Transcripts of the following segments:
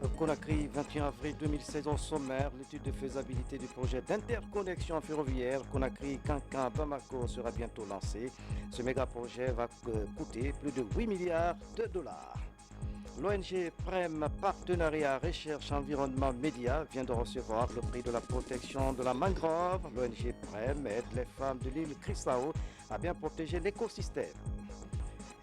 Conakry, 21 avril 2016 au sommaire, l'étude de faisabilité du projet d'interconnexion ferroviaire Conakry-Cancan-Bamako sera bientôt lancée. Ce méga projet va coûter plus de 8 milliards de dollars. L'ONG PREM Partenariat Recherche Environnement Média vient de recevoir le prix de la protection de la mangrove. L'ONG PREM aide les femmes de l'île Crisao à bien protéger l'écosystème.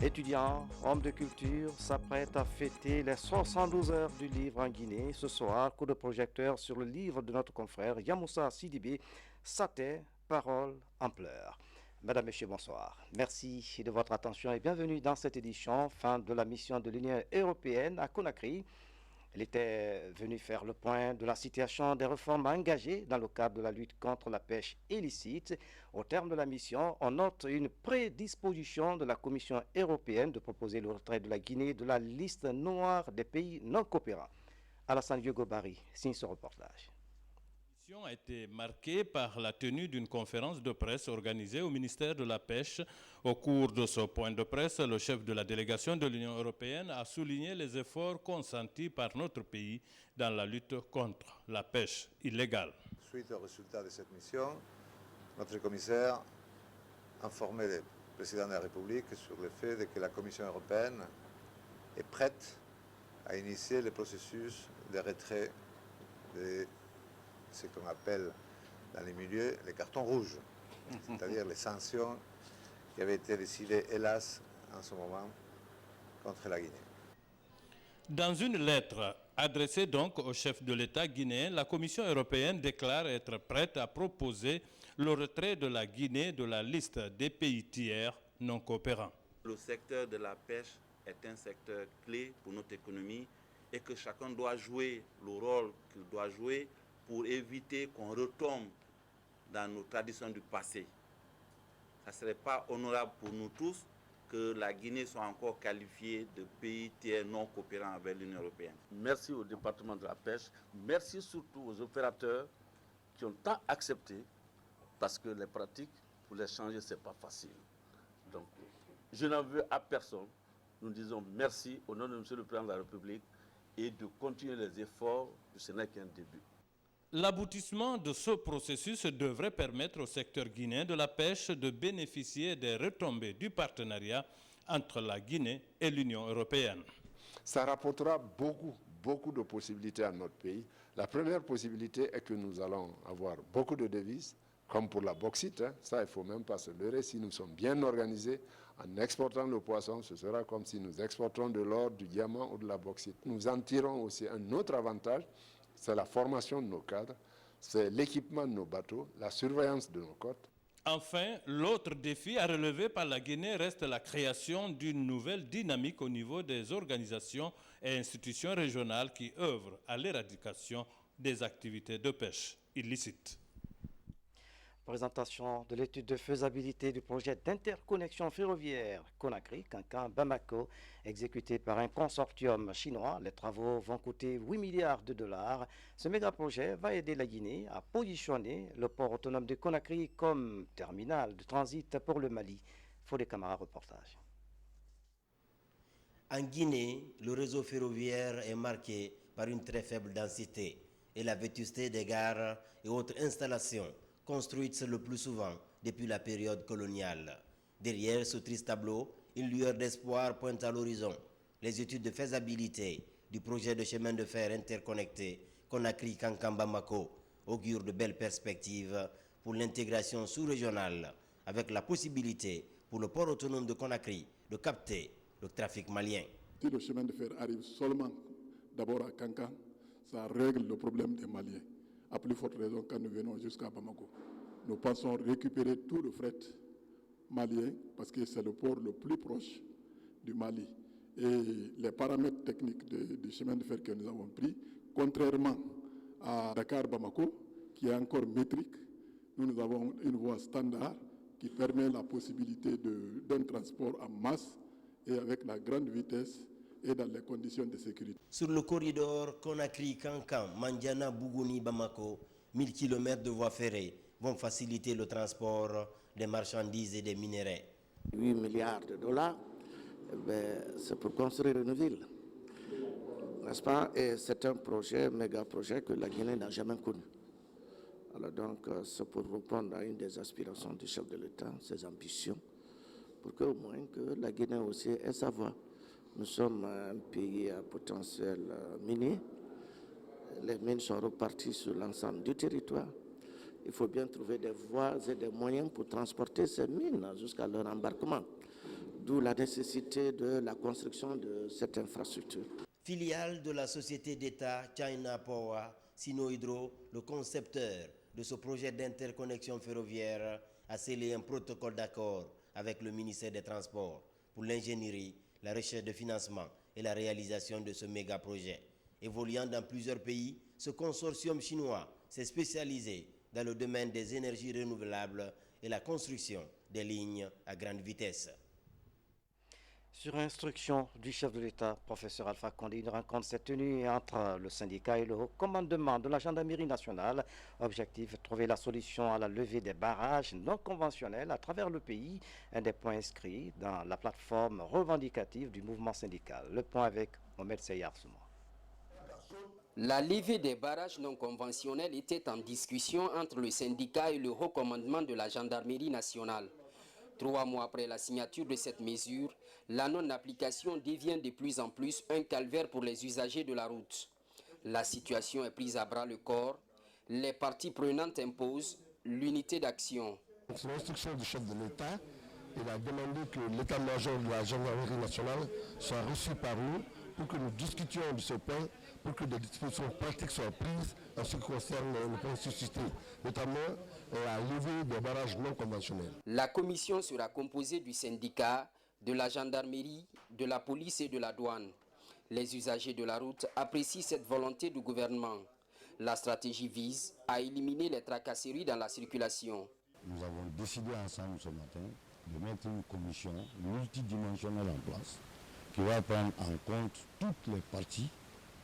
Étudiants, hommes de culture s'apprêtent à fêter les 72 heures du livre en Guinée. Ce soir, coup de projecteur sur le livre de notre confrère Yamoussa Sidibé, Saté, Parole en pleurs. Mesdames, Messieurs, bonsoir. Merci de votre attention et bienvenue dans cette édition, fin de la mission de l'Union européenne à Conakry. Elle était venue faire le point de la situation des réformes engagées dans le cadre de la lutte contre la pêche illicite. Au terme de la mission, on note une prédisposition de la Commission européenne de proposer le retrait de la Guinée de la liste noire des pays non coopérants. Alassane Diogobari signe ce reportage. La mission a été marquée par la tenue d'une conférence de presse organisée au ministère de la Pêche. Au cours de ce point de presse, le chef de la délégation de l'Union européenne a souligné les efforts consentis par notre pays dans la lutte contre la pêche illégale. Suite au résultat de cette mission, notre commissaire a informé le président de la République sur le fait que la Commission européenne est prête à initier le processus de retrait de ce qu'on appelle dans les milieux les cartons rouges, c'est-à-dire les sanctions qui avaient été décidées, hélas, en ce moment, contre la Guinée. Dans une lettre adressée donc au chef de l'État guinéen, la Commission européenne déclare être prête à proposer le retrait de la Guinée de la liste des pays tiers non coopérants. Le secteur de la pêche est un secteur clé pour notre économie et que chacun doit jouer le rôle qu'il doit jouer pour éviter qu'on retombe dans nos traditions du passé. Ça ne serait pas honorable pour nous tous que la Guinée soit encore qualifiée de pays tiers non coopérant avec l'Union européenne. Merci au département de la pêche, merci surtout aux opérateurs qui ont tant accepté, parce que les pratiques, pour les changer, ce n'est pas facile. Donc, je n'en veux à personne. Nous disons merci au nom de M. le Président de la République et de continuer les efforts, ce n'est qu'un début. L'aboutissement de ce processus devrait permettre au secteur guinéen de la pêche de bénéficier des retombées du partenariat entre la Guinée et l'Union européenne. Ça rapportera beaucoup de possibilités à notre pays. La première possibilité est que nous allons avoir beaucoup de devises, comme pour la bauxite. Ça, il ne faut même pas se leurrer. Si nous sommes bien organisés, en exportant le poisson, ce sera comme si nous exportons de l'or, du diamant ou de la bauxite. Nous en tirons aussi un autre avantage, c'est la formation de nos cadres, c'est l'équipement de nos bateaux, la surveillance de nos côtes. Enfin, l'autre défi à relever par la Guinée reste la création d'une nouvelle dynamique au niveau des organisations et institutions régionales qui œuvrent à l'éradication des activités de pêche illicites. Présentation de l'étude de faisabilité du projet d'interconnexion ferroviaire Conakry-Cancan-Bamako, exécuté par un consortium chinois. Les travaux vont coûter 8 milliards de dollars. Ce méga-projet va aider la Guinée à positionner le port autonome de Conakry comme terminal de transit pour le Mali. Fodé Camara, reportage. En Guinée, le réseau ferroviaire est marqué par une très faible densité et la vétusté des gares et autres installations construites le plus souvent depuis la période coloniale. Derrière ce triste tableau, une lueur d'espoir pointe à l'horizon. Les études de faisabilité du projet de chemin de fer interconnecté Conakry-Cancan-Bamako augurent de belles perspectives pour l'intégration sous-régionale, avec la possibilité pour le port autonome de Conakry de capter le trafic malien. Si le chemin de fer arrive seulement d'abord à Cancan, ça règle le problème des Maliens. À plus forte raison quand nous venons jusqu'à Bamako. Nous pensons récupérer tout le fret malien parce que c'est le port le plus proche du Mali. Et les paramètres techniques du chemin de fer que nous avons pris, contrairement à Dakar-Bamako, qui est encore métrique, nous avons une voie standard qui permet la possibilité d'un transport en masse et avec la grande vitesse et dans les conditions de sécurité. Sur le corridor Conakry-Cancan, Mandiana-Bougouni-Bamako, 1000 km de voies ferrées vont faciliter le transport des marchandises et des minerais. 8 milliards de dollars, c'est pour construire une ville. n'est-ce pas? Et c'est un projet, méga projet que la Guinée n'a jamais connu. Alors donc, c'est pour répondre à une des aspirations du chef de l'État, ses ambitions, pour qu'au moins que la Guinée aussi ait sa voix. Nous sommes un pays à potentiel minier. Les mines sont reparties sur l'ensemble du territoire. Il faut bien trouver des voies et des moyens pour transporter ces mines jusqu'à leur embarquement. D'où la nécessité de la construction de cette infrastructure. Filiale de la société d'État China Power, Sinohydro, le concepteur de ce projet d'interconnexion ferroviaire, a scellé un protocole d'accord avec le ministère des Transports pour l'ingénierie, la recherche de financement et la réalisation de ce méga projet. Évoluant dans plusieurs pays, ce consortium chinois s'est spécialisé dans le domaine des énergies renouvelables et la construction des lignes à grande vitesse. Sur instruction du chef de l'État, professeur Alpha Condé, une rencontre s'est tenue entre le syndicat et le haut commandement de la gendarmerie nationale. Objectif, trouver la solution à la levée des barrages non conventionnels à travers le pays, un des points inscrits dans la plateforme revendicative du mouvement syndical. Le point avec Mohamed Seyar Souma. La levée des barrages non conventionnels était en discussion entre le syndicat et le haut commandement de la gendarmerie nationale. 3 mois après la signature de cette mesure, la non-application devient de plus en plus un calvaire pour les usagers de la route. La situation est prise à bras le corps. Les parties prenantes imposent l'unité d'action. C'est l'instruction du chef de l'État. Il a demandé que l'état-major de la gendarmerie nationale soit reçu par nous pour que nous discutions de ce point, pour que des dispositions pratiques soient prises en ce qui concerne le point suscité, notamment la levée des barrages non conventionnels. La commission sera composée du syndicat, de la gendarmerie, de la police et de la douane. Les usagers de la route apprécient cette volonté du gouvernement. La stratégie vise à éliminer les tracasseries dans la circulation. Nous avons décidé ensemble ce matin de mettre une commission multidimensionnelle en place qui va prendre en compte toutes les parties,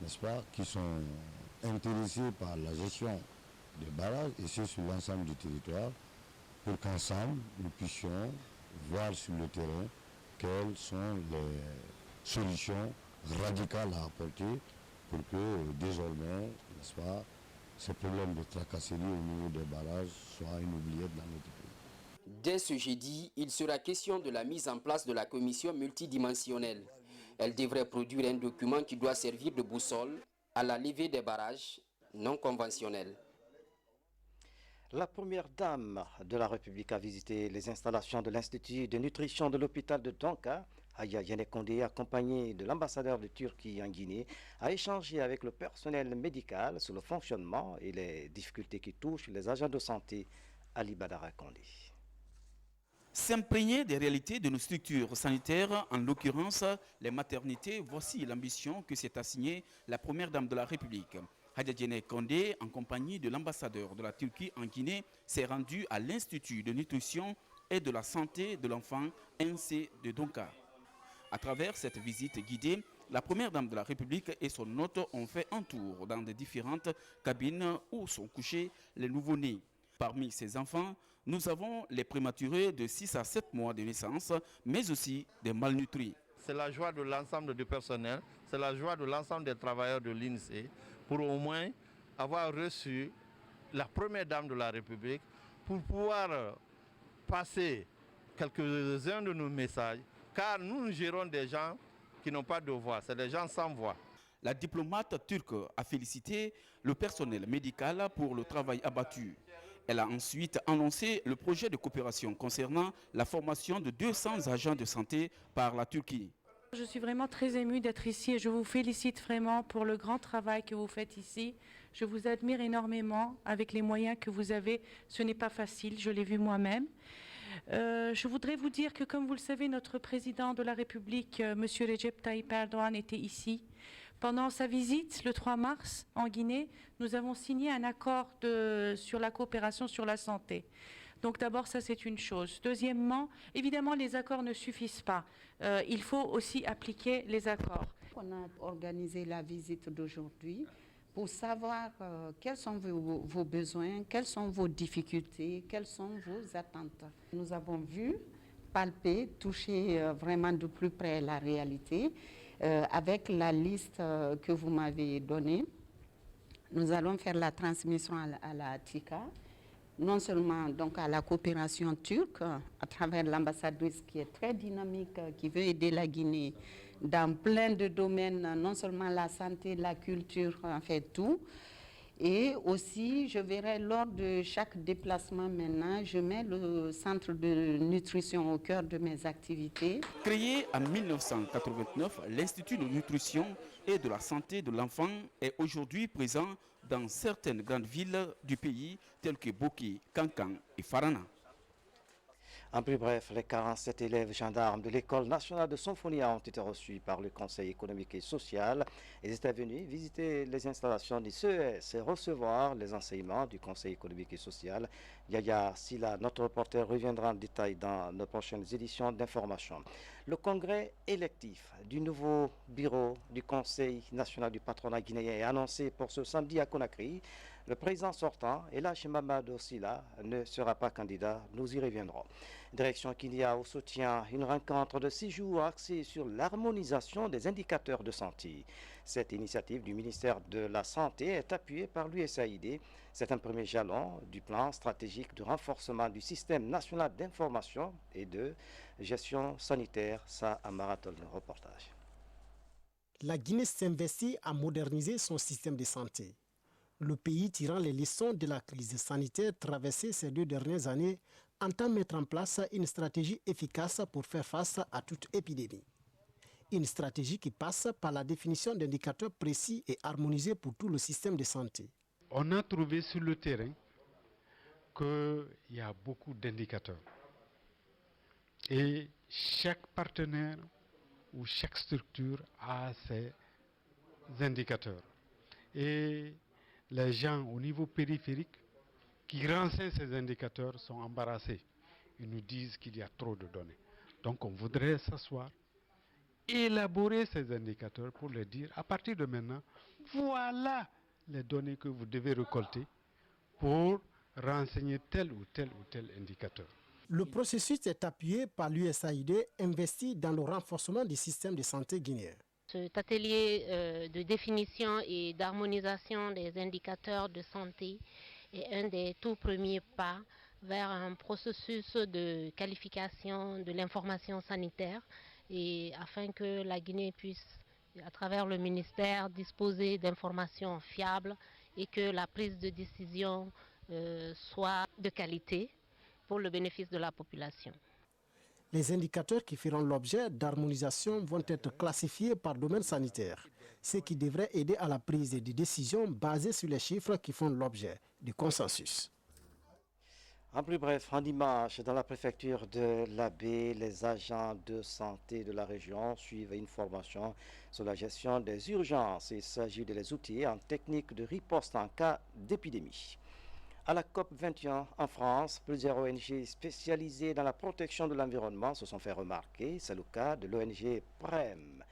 n'est-ce pas, qui sont intéressées par la gestion des barrages et c'est sur l'ensemble du territoire pour qu'ensemble nous puissions voir sur le terrain quelles sont les solutions radicales à apporter pour que désormais, n'est-ce pas, ces problèmes de tracasserie au niveau des barrages soient une oubliette dans notre pays. Dès ce jeudi, il sera question de la mise en place de la commission multidimensionnelle. Elle devrait produire un document qui doit servir de boussole à la levée des barrages non conventionnels. La première dame de la République a visité les installations de l'Institut de nutrition de l'hôpital de Donka. Aya Yene Condé, accompagnée de l'ambassadeur de Turquie en Guinée, a échangé avec le personnel médical sur le fonctionnement et les difficultés qui touchent les agents de santé. Ali Badara Condé. S'imprégner des réalités de nos structures sanitaires, en l'occurrence les maternités, voici l'ambition que s'est assignée la première dame de la République. Aya Yene Condé, en compagnie de l'ambassadeur de la Turquie en Guinée, s'est rendue à l'Institut de nutrition et de la santé de l'enfant INSEE de Donka. À travers cette visite guidée, la première dame de la République et son hôte ont fait un tour dans des différentes cabines où sont couchés les nouveau-nés. Parmi ces enfants, nous avons les prématurés de 6 à 7 mois de naissance, mais aussi des malnutris. C'est la joie de l'ensemble du personnel, c'est la joie de l'ensemble des travailleurs de l'INSEE pour au moins avoir reçu la première dame de la République pour pouvoir passer quelques-uns de nos messages, car nous gérons des gens qui n'ont pas de voix, c'est des gens sans voix. La diplomate turque a félicité le personnel médical pour le travail abattu. Elle a ensuite annoncé le projet de coopération concernant la formation de 200 agents de santé par la Turquie. Je suis vraiment très émue d'être ici et je vous félicite vraiment pour le grand travail que vous faites ici. Je vous admire énormément avec les moyens que vous avez. Ce n'est pas facile, je l'ai vu moi-même. Je voudrais vous dire que, comme vous le savez, notre président de la République, M. Recep Tayyip Erdogan, était ici. Pendant sa visite, le 3 mars, en Guinée, nous avons signé un accord sur la coopération sur la santé. Donc d'abord, ça c'est une chose. Deuxièmement, évidemment, les accords ne suffisent pas. Il faut aussi appliquer les accords. On a organisé la visite d'aujourd'hui pour savoir quels sont vos besoins, quelles sont vos difficultés, quelles sont vos attentes. Nous avons vu, palpé, touché vraiment de plus près la réalité. avec la liste que vous m'avez donnée, nous allons faire la transmission à la TICA, non seulement donc à la coopération turque, à travers l'ambassadrice qui est très dynamique, qui veut aider la Guinée dans plein de domaines, non seulement la santé, la culture, en fait tout. Et aussi, je verrai lors de chaque déplacement maintenant, je mets le centre de nutrition au cœur de mes activités. Créé en 1989, l'Institut de nutrition et de la santé de l'enfant est aujourd'hui présent dans certaines grandes villes du pays, telles que Boki, Kankan et Farana. En plus bref, les 47 élèves gendarmes de l'École nationale de Symphonia ont été reçus par le Conseil économique et social. Ils étaient venus visiter les installations du CES et recevoir les enseignements du Conseil économique et social. Yaya Silla, notre reporter, reviendra en détail dans nos prochaines éditions d'information. Le congrès électif du nouveau bureau du Conseil national du patronat guinéen est annoncé pour ce samedi à Conakry. Le président sortant, Elache Mamadou Silla, ne sera pas candidat. Nous y reviendrons. Direction Kenya, où se tient une rencontre de 6 jours axée sur l'harmonisation des indicateurs de santé. Cette initiative du ministère de la Santé est appuyée par l'USAID. C'est un premier jalon du plan stratégique de renforcement du système national d'information et de gestion sanitaire. Ça, à marathon reportage. La Guinée s'investit à moderniser son système de santé. Le pays, tirant les leçons de la crise sanitaire traversée ces 2 dernières années, entend mettre en place une stratégie efficace pour faire face à toute épidémie. Une stratégie qui passe par la définition d'indicateurs précis et harmonisés pour tout le système de santé. On a trouvé sur le terrain qu'il y a beaucoup d'indicateurs. Et chaque partenaire ou chaque structure a ses indicateurs. Et les gens au niveau périphérique qui renseignent ces indicateurs sont embarrassés. Ils nous disent qu'il y a trop de données. Donc on voudrait s'asseoir, élaborer ces indicateurs pour leur dire, à partir de maintenant, voilà les données que vous devez récolter pour renseigner tel ou tel indicateur. Le processus est appuyé par l'USAID, investi dans le renforcement du système de santé guinéen. Cet atelier de définition et d'harmonisation des indicateurs de santé est un des tout premiers pas vers un processus de qualification de l'information sanitaire et afin que la Guinée puisse, à travers le ministère, disposer d'informations fiables et que la prise de décision soit de qualité pour le bénéfice de la population. Les indicateurs qui feront l'objet d'harmonisation vont être classifiés par domaine sanitaire, ce qui devrait aider à la prise de décisions basées sur les chiffres qui font l'objet du consensus. En plus bref, en dimanche, dans la préfecture de l'Abbé, les agents de santé de la région suivent une formation sur la gestion des urgences. Il s'agit de les outiller en technique de riposte en cas d'épidémie. À la COP 21 en France, plusieurs ONG spécialisées dans la protection de l'environnement se sont fait remarquer. C'est le cas de l'ONG PREM,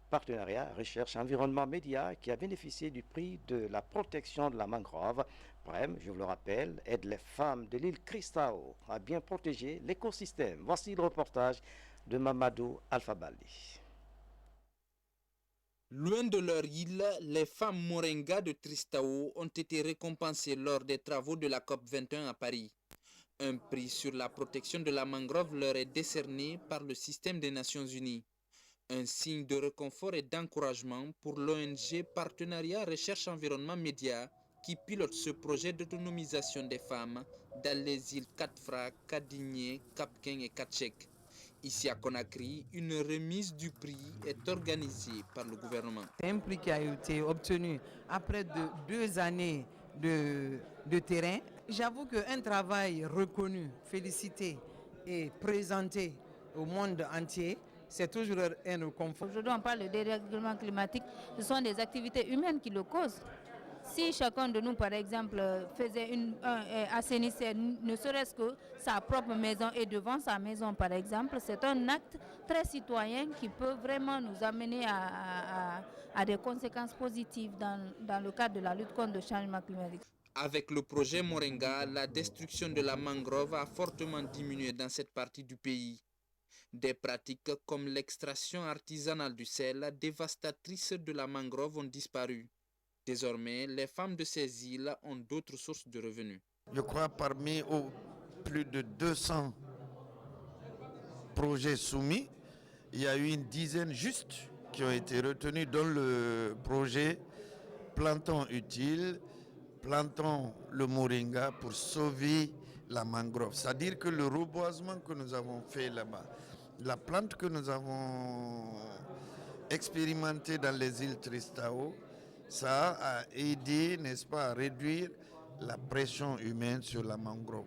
Partenariat Recherche Environnement Média, qui a bénéficié du prix de la protection de la mangrove. PREM, je vous le rappelle, aide les femmes de l'île Cristao à bien protéger l'écosystème. Voici le reportage de Mamadou Alphabali. Loin de leur île, les femmes Moringa de Tristao ont été récompensées lors des travaux de la COP 21 à Paris. Un prix sur la protection de la mangrove leur est décerné par le système des Nations Unies. Un signe de réconfort et d'encouragement pour l'ONG Partenariat Recherche Environnement Média qui pilote ce projet d'autonomisation des femmes dans les îles Katfra, Kadigné, Kapken et Katchek. Ici à Conakry, une remise du prix est organisée par le gouvernement. C'est un prix qui a été obtenu après 2 années de terrain. J'avoue qu'un travail reconnu, félicité et présenté au monde entier, c'est toujours un réconfort. Aujourd'hui, on parle de dérèglement climatique. Ce sont des activités humaines qui le causent. Si chacun de nous, par exemple, assainissait ne serait-ce que sa propre maison et devant sa maison, par exemple, c'est un acte très citoyen qui peut vraiment nous amener à des conséquences positives dans le cadre de la lutte contre le changement climatique. Avec le projet Moringa, la destruction de la mangrove a fortement diminué dans cette partie du pays. Des pratiques comme l'extraction artisanale du sel, dévastatrice de la mangrove, ont disparu. Désormais, les femmes de ces îles ont d'autres sources de revenus. Je crois parmi plus de 200 projets soumis, il y a eu une dizaine juste qui ont été retenus dans le projet Plantons utile, plantons le moringa pour sauver la mangrove. C'est-à-dire que le reboisement que nous avons fait là-bas, la plante que nous avons expérimentée dans les îles Tristão, ça a aidé, n'est-ce pas, à réduire la pression humaine sur la mangrove.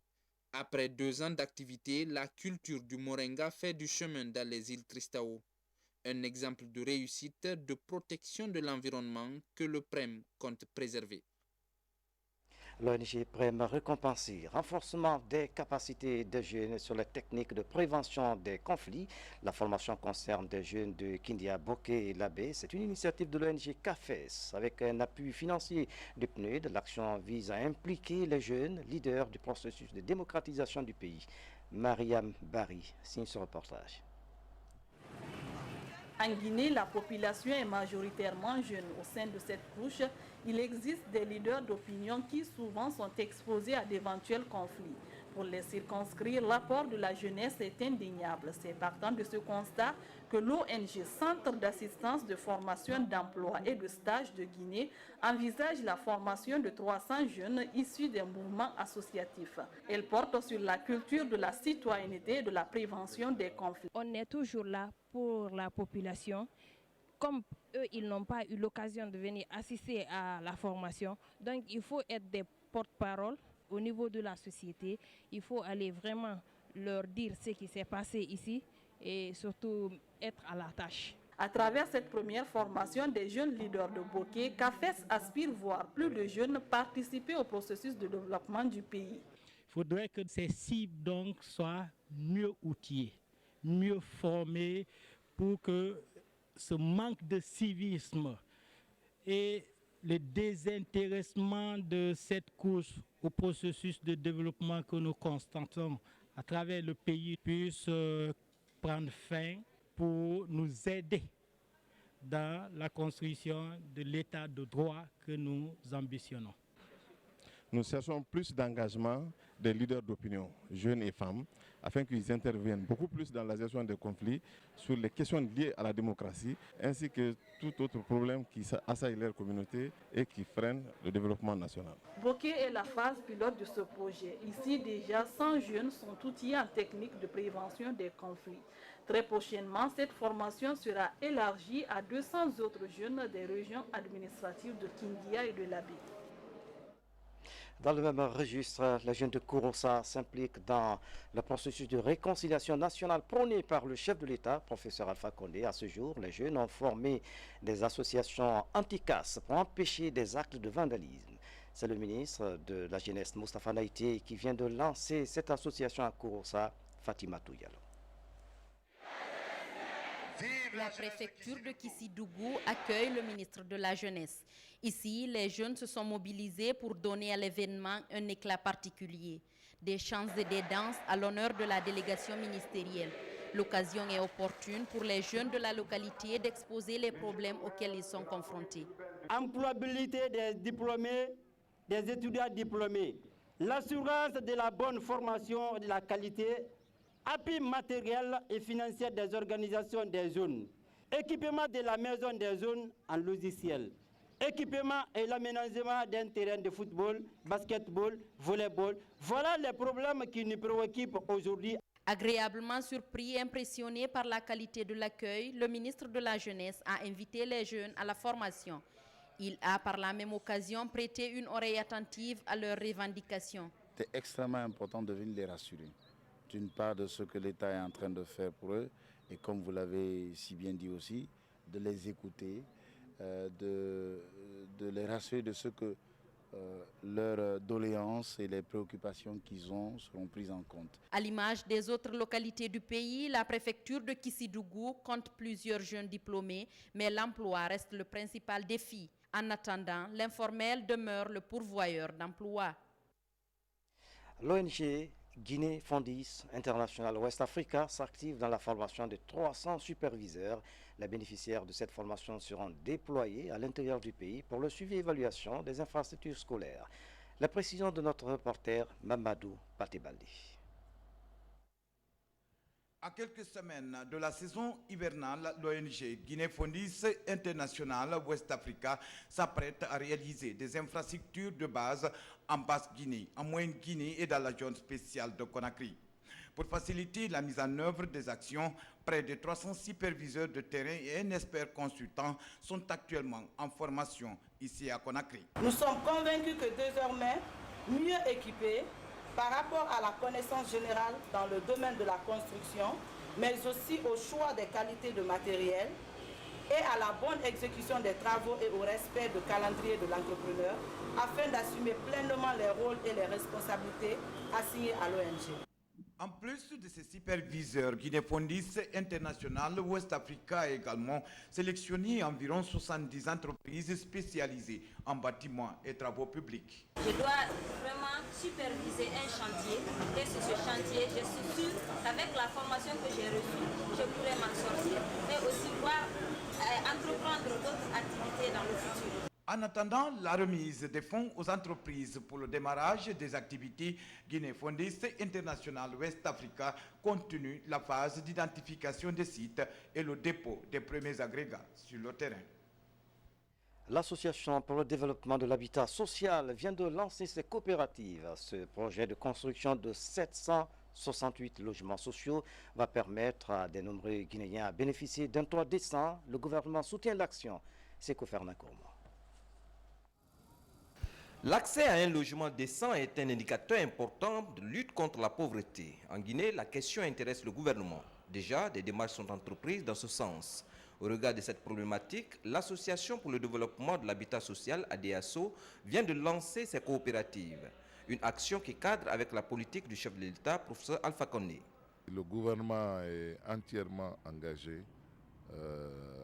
Après 2 ans d'activité, la culture du moringa fait du chemin dans les îles Tristão. Un exemple de réussite de protection de l'environnement que le PREM compte préserver. L'ONG PREM récompense renforcement des capacités des jeunes sur les techniques de prévention des conflits. La formation concerne des jeunes de Kindia, Bokeh et Labé. C'est une initiative de l'ONG CAFES avec un appui financier du PNUD. L'action vise à impliquer les jeunes leaders du processus de démocratisation du pays. Mariam Bari signe ce reportage. En Guinée, la population est majoritairement jeune. Au sein de cette couche, il existe des leaders d'opinion qui souvent sont exposés à d'éventuels conflits. Pour les circonscrire, l'apport de la jeunesse est indéniable. C'est partant de ce constat que l'ONG Centre d'assistance de formation d'emploi et de stage de Guinée envisage la formation de 300 jeunes issus des mouvements associatifs. Elle porte sur la culture de la citoyenneté et de la prévention des conflits. On est toujours là pour la population. Comme eux, ils n'ont pas eu l'occasion de venir assister à la formation, donc il faut être des porte-parole au niveau de la société. Il faut aller vraiment leur dire ce qui s'est passé ici et surtout être à la tâche. À travers cette première formation des jeunes leaders de Bokeh, CAFES aspire voir plus de jeunes participer au processus de développement du pays. Il faudrait que ces cibles donc soient mieux outillées, mieux formées pour que ce manque de civisme et le désintéressement de cette couche au processus de développement que nous constatons à travers le pays puisse prendre fin pour nous aider dans la construction de l'état de droit que nous ambitionnons. Nous cherchons plus d'engagement des leaders d'opinion, jeunes et femmes, afin qu'ils interviennent beaucoup plus dans la gestion des conflits sur les questions liées à la démocratie, ainsi que tout autre problème qui assaille leur communauté et qui freine le développement national. Bokeh est la phase pilote de ce projet. Ici, déjà 100 jeunes sont outillés en technique de prévention des conflits. Très prochainement, cette formation sera élargie à 200 autres jeunes des régions administratives de Kindia et de Labé. Dans le même registre, les jeunes de Kouroussa s'impliquent dans le processus de réconciliation nationale prôné par le chef de l'État, professeur Alpha Condé. À ce jour, les jeunes ont formé des associations anti-casse pour empêcher des actes de vandalisme. C'est le ministre de la Jeunesse, Moustapha Naïté, qui vient de lancer cette association à Kouroussa, Fatima Touyalo. La préfecture de Kissidougou accueille le ministre de la Jeunesse. Ici, les jeunes se sont mobilisés pour donner à l'événement un éclat particulier. Des chants et des danses à l'honneur de la délégation ministérielle. L'occasion est opportune pour les jeunes de la localité d'exposer les problèmes auxquels ils sont confrontés. Employabilité des diplômés, des étudiants diplômés, l'assurance de la bonne formation et de la qualité, appui matériel et financier des organisations des zones, équipement de la maison des zones en logiciel, équipement et l'aménagement d'un terrain de football, basketball, volleyball. Voilà les problèmes qui nous préoccupent aujourd'hui. Agréablement surpris et impressionné par la qualité de l'accueil, le ministre de la Jeunesse a invité les jeunes à la formation. Il a par la même occasion prêté une oreille attentive à leurs revendications. C'est extrêmement important de venir les rassurer. D'une part de ce que l'État est en train de faire pour eux, et comme vous l'avez si bien dit aussi, de les écouter, de les rassurer de ce que leurs doléances et les préoccupations qu'ils ont seront prises en compte. À l'image des autres localités du pays, la préfecture de Kissidougou compte plusieurs jeunes diplômés, mais l'emploi reste le principal défi. En attendant, l'informel demeure le pourvoyeur d'emploi. L'ONG Guinée Fondis International West Africa s'active dans la formation de 300 superviseurs. Les bénéficiaires de cette formation seront déployés à l'intérieur du pays pour le suivi et évaluation des infrastructures scolaires. La précision de notre reporter Mamadou Patebaldi. À quelques semaines de la saison hivernale, l'ONG Guinée Fondis International West Africa s'apprête à réaliser des infrastructures de base en Basse-Guinée, en Moyenne-Guinée et dans la zone spéciale de Conakry. Pour faciliter la mise en œuvre des actions, près de 300 superviseurs de terrain et un expert consultant sont actuellement en formation ici à Conakry. Nous sommes convaincus que désormais, mieux équipés, par rapport à la connaissance générale dans le domaine de la construction, mais aussi au choix des qualités de matériel et à la bonne exécution des travaux et au respect du calendrier de l'entrepreneur, afin d'assumer pleinement les rôles et les responsabilités assignés à l'ONG. En plus de ces superviseurs, Guinée Fondis International West Africa a également sélectionné environ 70 entreprises spécialisées en bâtiments et travaux publics. Je dois vraiment superviser un chantier et sur ce chantier, je suis sûre qu'avec la formation que j'ai reçue, je pourrai m'en sortir, mais aussi pouvoir entreprendre d'autres activités dans le futur. En attendant la remise des fonds aux entreprises pour le démarrage des activités, Guinée Fondis International West Africa continue la phase d'identification des sites et le dépôt des premiers agrégats sur le terrain. L'Association pour le développement de l'habitat social vient de lancer ses coopératives. Ce projet de construction de 768 logements sociaux va permettre à de nombreux Guinéens à bénéficier d'un toit décent. Le gouvernement soutient l'action. C'est Fernand Kourma. L'accès à un logement décent est un indicateur important de lutte contre la pauvreté. En Guinée, la question intéresse le gouvernement. Déjà, des démarches sont entreprises dans ce sens. Au regard de cette problématique, l'Association pour le développement de l'habitat social, ADASO, vient de lancer ses coopératives. Une action qui cadre avec la politique du chef de l'État, professeur Alpha Condé. Le gouvernement est entièrement engagé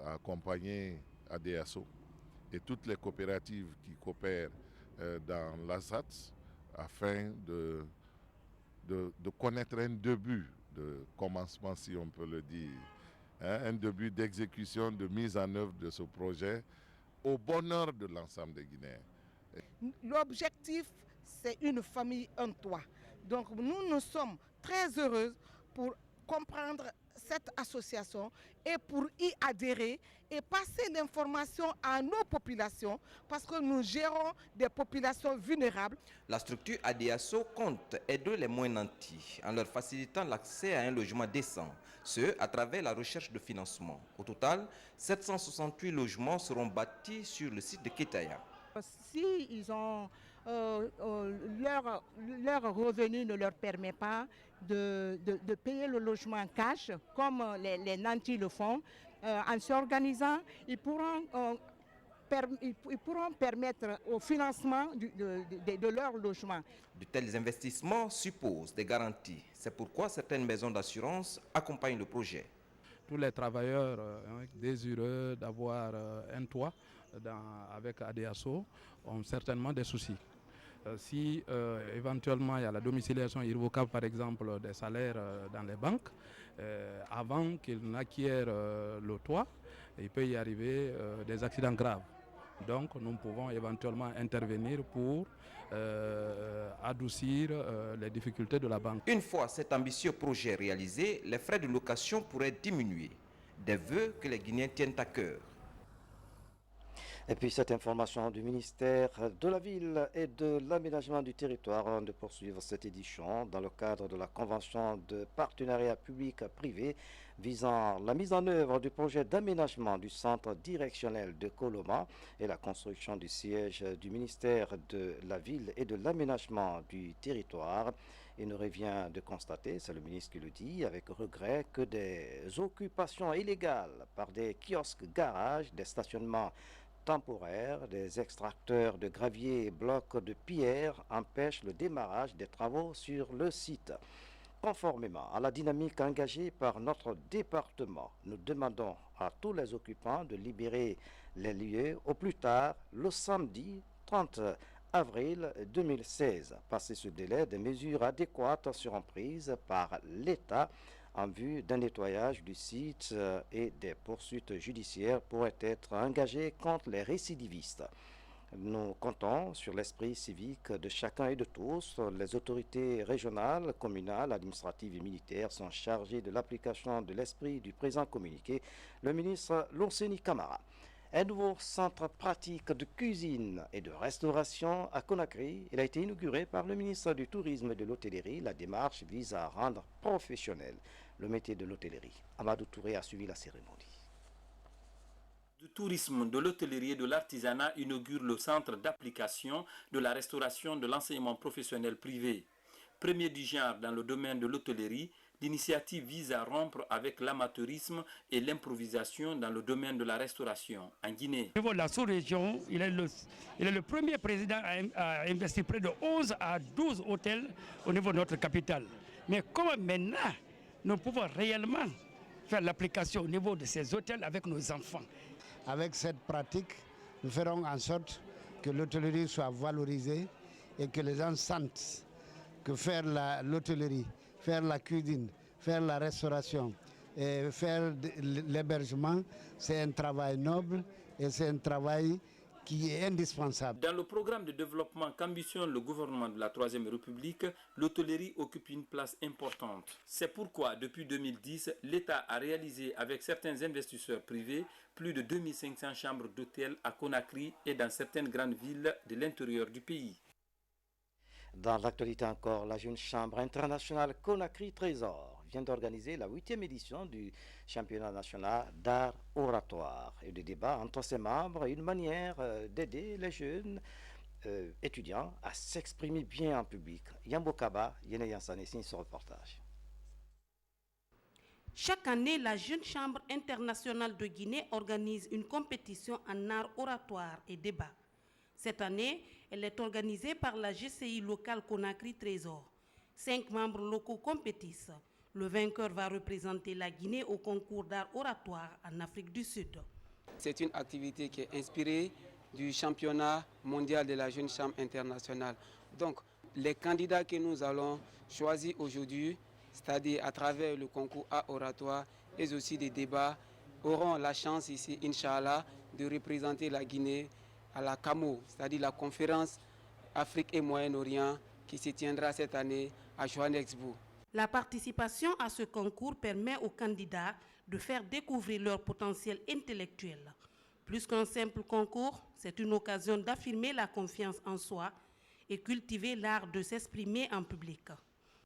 à accompagner ADASO et toutes les coopératives qui coopèrent dans l'ASAT afin de connaître un début de commencement, si on peut le dire, un début d'exécution, de mise en œuvre de ce projet au bonheur de l'ensemble des Guinéens. L'objectif, c'est une famille, un toit. Donc nous sommes très heureux pour comprendre cette association et pour y adhérer et passer l'information à nos populations parce que nous gérons des populations vulnérables. La structure ADASO compte aider les moins nantis en leur facilitant l'accès à un logement décent, ce à travers la recherche de financement. Au total, 768 logements seront bâtis sur le site de Kétaya. Si ils ont leur revenu ne leur permet pas de payer le logement cash comme les nantis le font, en s'organisant, ils pourront permettre au financement de leur logement. De tels investissements supposent des garanties. C'est pourquoi certaines maisons d'assurance accompagnent le projet. Tous les travailleurs désireux d'avoir un toit avec ADASO ont certainement des soucis. Si éventuellement il y a la domiciliation irrévocable, par exemple, des salaires dans les banques, avant qu'ils n'acquièrent le toit, il peut y arriver des accidents graves. Donc nous pouvons éventuellement intervenir pour adoucir les difficultés de la banque. Une fois cet ambitieux projet réalisé, les frais de location pourraient diminuer. Des vœux que les Guinéens tiennent à cœur. Et puis cette information du ministère de la Ville et de l'Aménagement du Territoire avant de poursuivre cette édition dans le cadre de la convention de partenariat public-privé visant la mise en œuvre du projet d'aménagement du centre directionnel de Koloma et la construction du siège du ministère de la Ville et de l'Aménagement du Territoire. Il nous revient de constater, c'est le ministre qui le dit, avec regret que des occupations illégales par des kiosques garages, des stationnements temporaires, des extracteurs de gravier et blocs de pierre empêchent le démarrage des travaux sur le site. Conformément à la dynamique engagée par notre département, nous demandons à tous les occupants de libérer les lieux au plus tard le samedi 30 avril 2016. Passé ce délai, des mesures adéquates seront prises par l'État en vue d'un nettoyage du site et des poursuites judiciaires pourraient être engagées contre les récidivistes. Nous comptons sur l'esprit civique de chacun et de tous. Les autorités régionales, communales, administratives et militaires sont chargées de l'application de l'esprit du présent communiqué. Le ministre Lonseni Camara. Un nouveau centre pratique de cuisine et de restauration à Conakry. Il a été inauguré par le ministre du Tourisme et de l'Hôtellerie. La démarche vise à rendre professionnel le métier de l'hôtellerie. Amadou Touré a suivi la cérémonie. Du tourisme, de l'hôtellerie et de l'artisanat inaugure le centre d'application de la restauration de l'enseignement professionnel privé. Premier du genre dans le domaine de l'hôtellerie, l'initiative vise à rompre avec l'amateurisme et l'improvisation dans le domaine de la restauration en Guinée. Au niveau de la sous-région, il est le premier président à investir près de 11 à 12 hôtels au niveau de notre capitale. Mais comment maintenant nous pouvons réellement faire l'application au niveau de ces hôtels avec nos enfants? Avec cette pratique, nous ferons en sorte que l'hôtellerie soit valorisée et que les gens sentent que faire l'hôtellerie, faire la cuisine, faire la restauration et faire l'hébergement, c'est un travail noble et c'est un travail qui est indispensable. Dans le programme de développement qu'ambitionne le gouvernement de la Troisième République, l'hôtellerie occupe une place importante. C'est pourquoi, depuis 2010, l'État a réalisé avec certains investisseurs privés plus de 2500 chambres d'hôtel à Conakry et dans certaines grandes villes de l'intérieur du pays. Dans l'actualité encore, la jeune chambre internationale Conakry Trésor vient d'organiser la 8e édition du championnat national d'art oratoire et de débat entre ses membres, une manière d'aider les jeunes étudiants à s'exprimer bien en public. Yambo Kaba, Yene Yansane signe ce reportage. Chaque année, la Jeune Chambre internationale de Guinée organise une compétition en art oratoire et débat. Cette année, elle est organisée par la GCI locale Conakry Trésor. 5 membres locaux compétissent. Le vainqueur va représenter la Guinée au concours d'art oratoire en Afrique du Sud. C'est une activité qui est inspirée du championnat mondial de la Jeune Chambre internationale. Donc, les candidats que nous allons choisir aujourd'hui, c'est-à-dire à travers le concours art oratoire et aussi des débats, auront la chance ici, Inch'Allah, de représenter la Guinée à la CAMO, c'est-à-dire la conférence Afrique et Moyen-Orient qui se tiendra cette année à Johannesburg. La participation à ce concours permet aux candidats de faire découvrir leur potentiel intellectuel. Plus qu'un simple concours, c'est une occasion d'affirmer la confiance en soi et cultiver l'art de s'exprimer en public.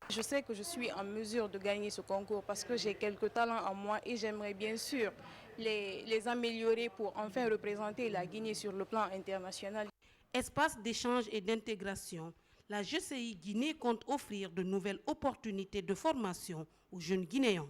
Je sais que je suis en mesure de gagner ce concours parce que j'ai quelques talents en moi et j'aimerais bien sûr les améliorer pour enfin représenter la Guinée sur le plan international. Espace d'échange et d'intégration, la GCI Guinée compte offrir de nouvelles opportunités de formation aux jeunes Guinéens.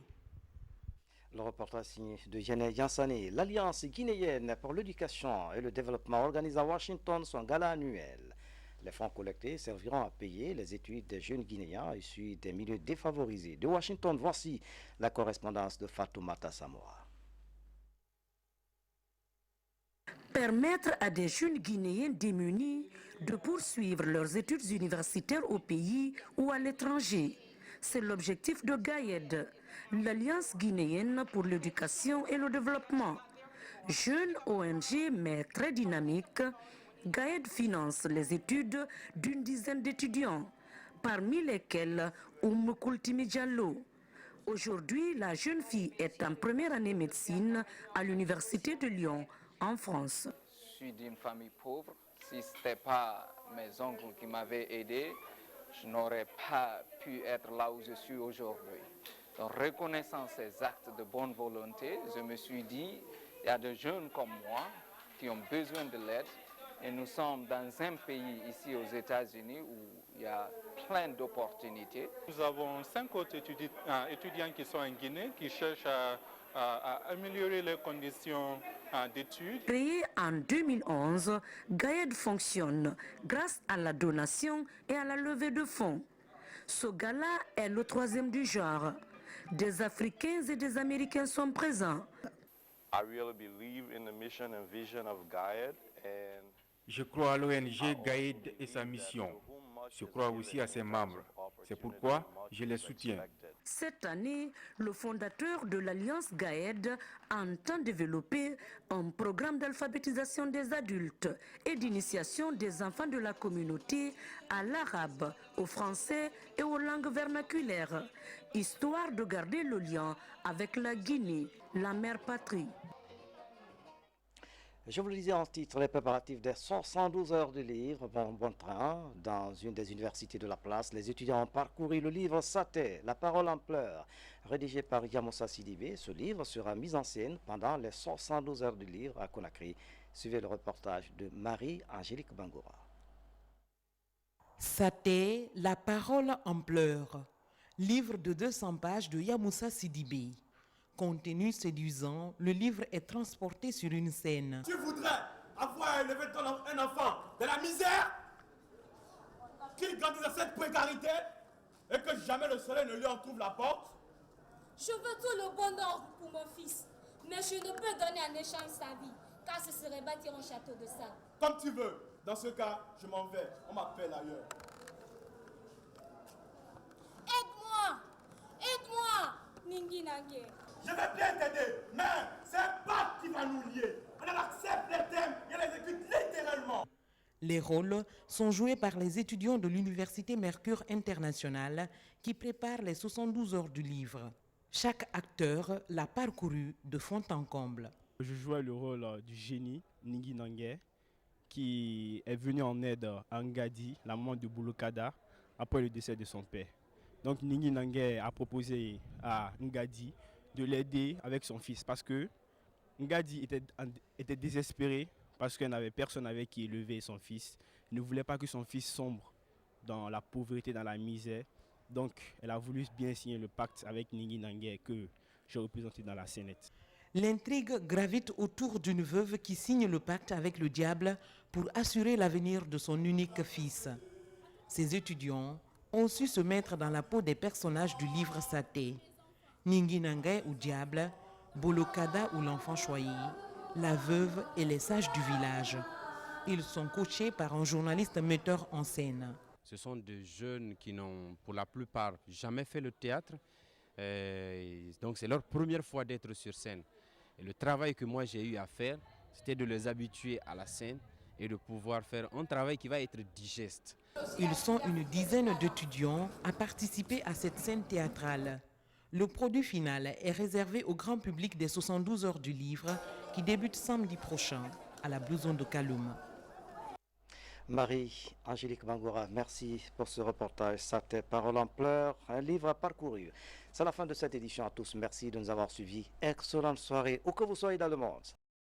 Le reportage signé de Yene Yansane. L'Alliance guinéenne pour l'éducation et le développement organise à Washington son gala annuel. Les fonds collectés serviront à payer les études des jeunes Guinéens issus des milieux défavorisés. De Washington, voici la correspondance de Fatoumata Samoa. Permettre à des jeunes Guinéens démunis de poursuivre leurs études universitaires au pays ou à l'étranger. C'est l'objectif de GAED, l'Alliance guinéenne pour l'éducation et le développement. Jeune ONG mais très dynamique, GAED finance les études d'une dizaine d'étudiants, parmi lesquels Kultimi Diallo. Aujourd'hui, la jeune fille est en première année médecine à l'Université de Lyon, en France. Je suis d'une famille pauvre. Si ce n'était pas mes oncles qui m'avaient aidé, je n'aurais pas pu être là où je suis aujourd'hui. En reconnaissant ces actes de bonne volonté, je me suis dit, il y a des jeunes comme moi qui ont besoin de l'aide. Et nous sommes dans un pays ici aux États-Unis où il y a plein d'opportunités. Nous avons 5 autres étudiants qui sont en Guinée, qui cherchent à améliorer leurs conditions d'études. Créé en 2011, GAED fonctionne grâce à la donation et à la levée de fonds. Ce gala est le 3e du genre. Des Africains et des Américains sont présents. I really believe in the mission and vision of GAED, and Je crois à l'ONG Gaïd et sa mission. Je crois aussi à ses membres. C'est pourquoi je les soutiens. Cette année, le fondateur de l'Alliance GAED entend développer un programme d'alphabétisation des adultes et d'initiation des enfants de la communauté à l'arabe, au français et aux langues vernaculaires, histoire de garder le lien avec la Guinée, la mère patrie. Je vous le disais en titre, les préparatifs des 112 heures de livre vont bon train. Dans une des universités de la place, les étudiants ont parcouru le livre Saté, La parole en pleurs, rédigé par Yamoussa Sidibé. Ce livre sera mis en scène pendant les 112 heures de livre à Conakry. Suivez le reportage de Marie-Angélique Bangoura. Saté, La parole en pleurs, livre de 200 pages de Yamoussa Sidibé. Contenu séduisant, le livre est transporté sur une scène. Tu voudrais avoir élevé un enfant de la misère, qu'il grandisse à cette précarité et que jamais le soleil ne lui en trouve la porte? Je veux tout le bonheur pour mon fils, mais je ne peux donner en échange sa vie, car ce serait bâtir un château de sable. Comme tu veux. Dans ce cas, je m'en vais. On m'appelle ailleurs. Aide-moi! Aide-moi, Ningi Nangue. Je vais bien t'aider, mais c'est pas qui va nous lier. On accepte les thèmes et les exécute littéralement. Les rôles sont joués par les étudiants de l'Université Mercure Internationale qui préparent les 72 heures du livre. Chaque acteur l'a parcouru de fond en comble. Je jouais le rôle du génie, Ningi Nangue, qui est venu en aide à Ngadi, la maman de Boulokada, après le décès de son père. Donc Ningi Nangue a proposé à Ngadi de l'aider avec son fils parce que Ngadi était désespéré parce qu'elle n'avait personne avec qui élever son fils. Elle ne voulait pas que son fils sombre dans la pauvreté, dans la misère. Donc elle a voulu bien signer le pacte avec Ningi Nangue que j'ai représenté dans la scénette. L'intrigue gravite autour d'une veuve qui signe le pacte avec le diable pour assurer l'avenir de son unique fils. Ces étudiants ont su se mettre dans la peau des personnages du livre Saté. Ningi Nangue ou diable, Bolokada ou l'enfant choyé, la veuve et les sages du village. Ils sont coachés par un journaliste metteur en scène. Ce sont des jeunes qui n'ont pour la plupart jamais fait le théâtre. Donc c'est leur première fois d'être sur scène. Et le travail que moi j'ai eu à faire, c'était de les habituer à la scène et de pouvoir faire un travail qui va être digeste. Ils sont une dizaine d'étudiants à participer à cette scène théâtrale. Le produit final est réservé au grand public des 72 heures du livre qui débute samedi prochain à la Blouson de Kaloum. Marie-Angélique Bangoura, merci pour ce reportage. Saté, Parole en pleurs, un livre à parcourir. C'est la fin de cette édition à tous. Merci de nous avoir suivis. Excellente soirée, où que vous soyez dans le monde.